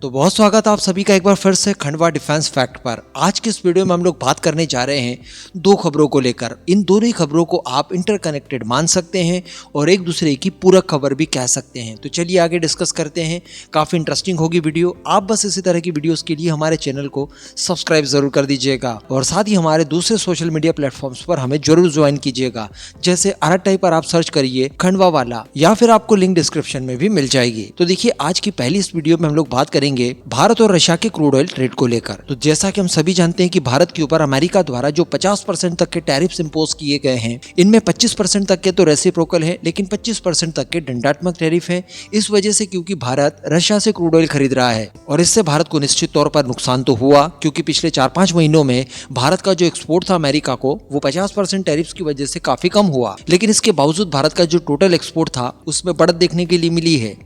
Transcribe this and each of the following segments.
तो बहुत स्वागत आप सभी का एक बार फिर से खंडवा डिफेंस फैक्ट पर। आज की इस वीडियो में हम लोग बात करने जा रहे हैं दो खबरों को लेकर। इन दोनों ही खबरों को आप इंटरकनेक्टेड मान सकते हैं और एक दूसरे की पूरक खबर भी कह सकते हैं। तो चलिए आगे डिस्कस करते हैं। काफी इंटरेस्टिंग होगी वीडियो। आप बस इसी तरह की वीडियोस के लिए हमारे चैनल को सब्सक्राइब जरूर कर दीजिएगा और साथ ही हमारे दूसरे सोशल मीडिया प्लेटफॉर्म्स पर हमें जरूर ज्वाइन कीजिएगा। जैसे RTI पर आप सर्च करिए खंडवा वाला, या फिर आपको लिंक डिस्क्रिप्शन में भी मिल जाएगी। तो देखिए आज की पहली इस वीडियो में हम लोग बात करेंगे भारत और रशिया के क्रूड ऑयल ट्रेड को लेकर। तो जैसा कि हम सभी जानते हैं कि भारत के ऊपर अमेरिका द्वारा जो 50% तक के टैरिफ्स इंपोज किए गए हैं, इनमें 25% तक के तो रेसिप्रोकल है, लेकिन 25% तक के दंडात्मक टैरिफ है। इस वजह से क्योंकि भारत रशिया से क्रूड ऑयल खरीद रहा है और इससे भारत को निश्चित तौर पर नुकसान तो हुआ, क्योंकि पिछले 4-5 महीनों में भारत का जो एक्सपोर्ट था अमेरिका को, वो 50% टैरिफ्स की वजह से काफी कम हुआ। लेकिन इसके बावजूद भारत का जो टोटल एक्सपोर्ट था उसमें बढ़त देखने के लिए मिली है,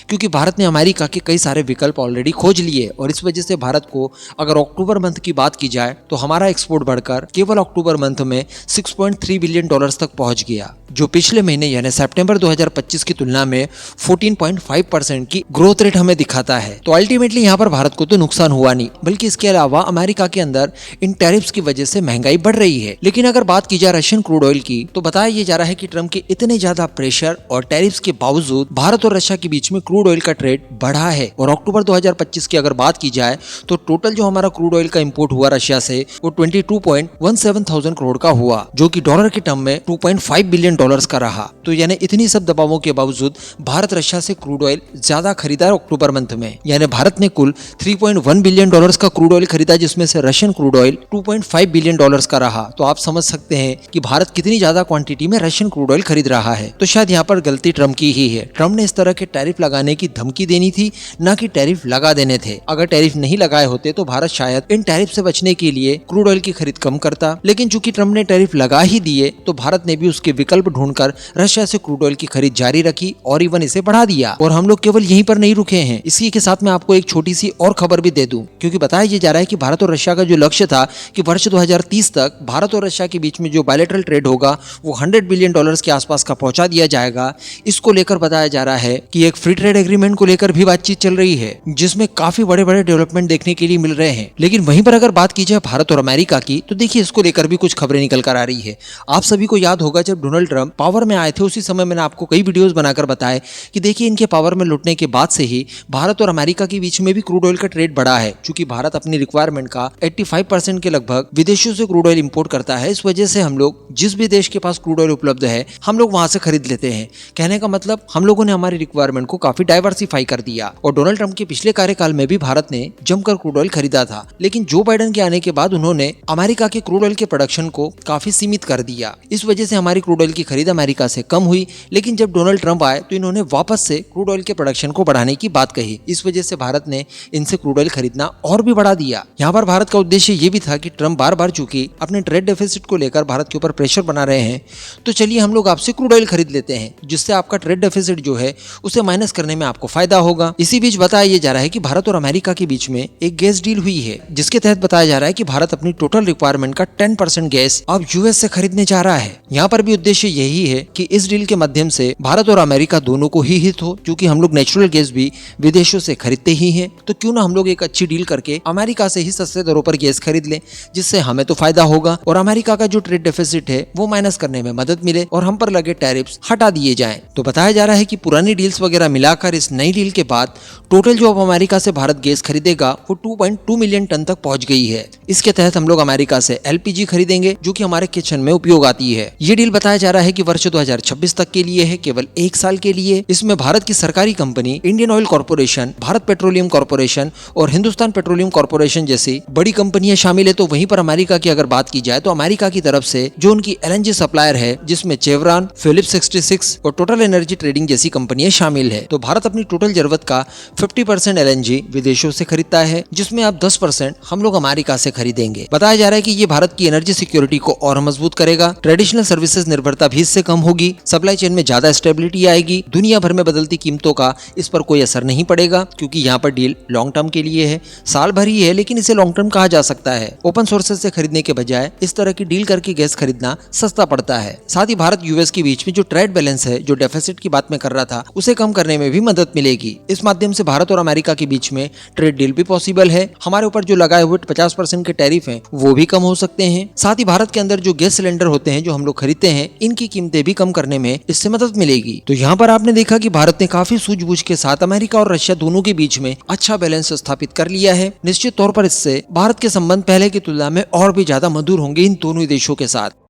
क्योंकि भारत ने अमेरिका के कई सारे विकल्प ऑलरेडी खोज लिए और इस वजह से भारत को अगर अक्टूबर मंथ की बात की जाए तो हमारा एक्सपोर्ट बढ़कर केवल अक्टूबर मंथ में $6.3 बिलियन तक पहुंच गया, जो पिछले महीने यानी सितंबर 2025 की तुलना में 14.5% की ग्रोथ रेट हमें दिखाता है। तो अल्टीमेटली यहाँ पर भारत को तो नुकसान हुआ नहीं, बल्कि इसके अलावा अमेरिका के अंदर इन टैरिफ्स की वजह से महंगाई बढ़ रही है। लेकिन अगर बात की जाए रशियन क्रूड ऑयल की, तो बताया ये जा रहा है कि ट्रम्प के इतने ज्यादा प्रेशर और टैरिफ्स के बावजूद भारत और रशिया के बीच में क्रूड ऑयल का ट्रेड बढ़ा है। और अक्टूबर 2025 की अगर बात की जाए तो टोटल जो हमारा क्रूड ऑयल का इंपोर्ट हुआ रशिया से वो 22.17 करोड़ का हुआ, जो कि डॉलर के टर्म में $2.5 बिलियन का रहा। तो यानी इतनी सब दबावों के बावजूद भारत रशिया से क्रूड ऑयल ज्यादा खरीदा अक्टूबर मंथ में। यानी भारत ने कुल $3.1 बिलियन का क्रूड ऑयल खरीदा, जिसमें से रशियन क्रूड ऑयल $2.5 बिलियन का रहा। तो आप समझ सकते हैं कि भारत कितनी ज्यादा क्वांटिटी में रशियन क्रूड ऑयल खरीद रहा है। तो शायद यहाँ पर गलती ट्रम्प की ही है। ट्रम्प ने इस तरह के टैरिफ लगाने की धमकी देनी थी, ना कि टैरिफ लगा देने थे। अगर टैरिफ नहीं लगाए होते तो भारत शायद इन टैरिफ से बचने के लिए क्रूड ऑयल की खरीद कम करता। लेकिन चूंकि ट्रम्प ने टैरिफ लगा ही दिए तो भारत ने भी उसके विकल्प ढूंढकर रशिया से क्रूड ऑयल की खरीद जारी रखी और इवन इसे बढ़ा दिया। और हम लोग केवल यहीं पर नहीं रुके हैं। इसी के साथ मैं आपको एक छोटी सी और खबर भी दे दूं, क्योंकि बताया ये जा रहा है कि भारत और रशिया का जो लक्ष्य था कि वर्ष 2030 तक भारत और रशिया के बीच में जो बायलैटरल ट्रेड होगा वो $100 बिलियन के आसपास का पहुंचा दिया जाएगा। इसको लेकर बताया जा रहा है कि एक फ्री ट्रेड एग्रीमेंट को लेकर भी बातचीत चल रही है, जिसमें काफी बड़े बड़े डेवलपमेंट देखने के लिए मिल रहे हैं। लेकिन वहीं पर अगर बात की जाए भारत और अमेरिका की, तो देखिए इसको लेकर भी कुछ खबरें निकल कर आ रही है। आप सभी को याद होगा जब डोनाल्ड ट्रम्प पावर में आए थे, उसी समय मैंने आपको कई वीडियोस बनाकर बताए कि देखिए इनके पावर में लुटने के बाद से ही भारत और अमेरिका के बीच में भी क्रूड ऑयल का ट्रेड बढ़ा है। क्योंकि भारत अपनी रिक्वायरमेंट का 85% के लगभग विदेशों से क्रूड ऑयल इंपोर्ट करता है। इस वजह से हम लोग जिस भी देश के पास क्रूड ऑयल उपलब्ध है हम लोग वहां से खरीद लेते हैं। कहने का मतलब हम लोगों ने हमारी रिक्वायरमेंट को काफी डाइवर्सिफाई कर दिया। और डोनाल्ड ट्रम्प के पिछले कार्यकाल में भी भारत ने जमकर क्रूड ऑयल खरीदा था, लेकिन जो बाइडेन के आने के बाद उन्होंने अमेरिका के क्रूड ऑयल के प्रोडक्शन को काफी सीमित कर दिया। इस वजह से हमारी क्रूड ऑयल की खरीद अमेरिका से कम हुई। लेकिन जब डोनाल्ड ट्रम्प आए तो इन्होंने वापस से क्रूड ऑयल के प्रोडक्शन को बढ़ाने की बात कही। इस वजह से भारत ने इनसे क्रूड ऑयल खरीदना और भी बढ़ा दिया। यहाँ पर भारत का उद्देश्य ये भी था कि ट्रम्प बार बार चूंकि अपने ट्रेड डेफिसिट को लेकर भारत के ऊपर प्रेशर बना रहे हैं, तो चलिए हम लोग आपसे क्रूड ऑयल खरीद लेते हैं, जिससे आपका ट्रेड डेफिसिट जो है उसे माइनस करने में आपको फायदा होगा। इसी बीच बताया ये जा रहा है कि भारत और अमेरिका के बीच में एक गैस डील हुई है, जिसके तहत बताया जा रहा है कि भारत अपनी टोटल रिक्वायरमेंट का 10% गैस अब यूएस से खरीदने जा रहा है। यहाँ पर भी उद्देश्य यही है कि इस डील के माध्यम से भारत और अमेरिका दोनों को ही हित हो, क्योंकि हम लोग नेचुरल गैस भी विदेशों से खरीदते ही हैं। तो क्यों ना हम लोग एक अच्छी डील करके अमेरिका से ही सस्ते दरों पर गैस खरीद लें, जिससे हमें तो फायदा होगा और अमेरिका का जो ट्रेड डेफिसिट है वो माइनस करने में मदद मिले और हम पर लगे टैरिफ्स हटा दिए जाएं। तो बताया जा रहा है कि पुरानी डील्स वगैरह मिलाकर इस नई डील के बाद टोटल जो अब अमेरिका से भारत गैस खरीदेगा वो 2.2 मिलियन टन तक पहुंच गई है। इसके तहत हम लोग अमेरिका से LPG खरीदेंगे, जो कि हमारे किचन में उपयोग आती है। ये डील बताया जा रहा है कि वर्ष 2026 तक के लिए है, केवल 1 साल के लिए। इसमें भारत की सरकारी company Indian oil corporation, Bharat petroleum corporation और हिंदुस्तान पेट्रोलियम कॉर्पोरेशन जैसी बड़ी कंपनियां शामिल है। तो वहीं पर अमेरिका की अगर बात की जाए तो अमेरिका की तरफ से जो उनकी LNG सप्लायर है, जिसमें चेवरॉन, फिलिप्स 66 और टोटल एनर्जी ट्रेडिंग जैसी कंपनियां शामिल है। तो भारत अपनी टोटल जरूरत का 50% LNG विदेशों से खरीदता है, जिसमें अब 10% हम लोग अमेरिका से खरीदेंगे। बताया जा रहा है कि ये भारत की एनर्जी सिक्योरिटी को और मजबूत करेगा। ट्रेडिशनल सर्विसेज निर्भरता भी इससे कम होगी। सप्लाई चेन में ज्यादा स्टेबिलिटी आएगी। दुनिया भर में बदलती कीमतों का इस पर कोई असर नहीं पड़ेगा, क्योंकि यहाँ पर डील लॉन्ग टर्म के लिए है। साल भर ही है, लेकिन इसे लॉन्ग टर्म कहा जा सकता है। ओपन सोर्सेज से खरीदने के बजाय इस तरह की डील करके गैस खरीदना सस्ता पड़ता है। साथ ही भारत यूएस के बीच में जो ट्रेड बैलेंस है, जो डेफिसिट की बात में कर रहा था, उसे कम करने करने में भी मदद मिलेगी। इस माध्यम से भारत और अमेरिका के बीच में ट्रेड डील भी पॉसिबल है। हमारे ऊपर जो लगाए हुए 50% के टैरिफ हैं वो भी कम हो सकते हैं। साथ ही भारत के अंदर जो गैस सिलेंडर होते हैं जो हम लोग खरीदते हैं, इनकी कीमतें भी कम करने में इससे मदद मिलेगी। तो यहाँ पर आपने देखा कि भारत ने काफी सूझबूझ के साथ अमेरिका और रशिया दोनों के बीच में अच्छा बैलेंस स्थापित कर लिया है। निश्चित तौर पर इससे भारत के संबंध पहले की तुलना में और भी ज्यादा मधुर होंगे इन दोनों देशों के साथ।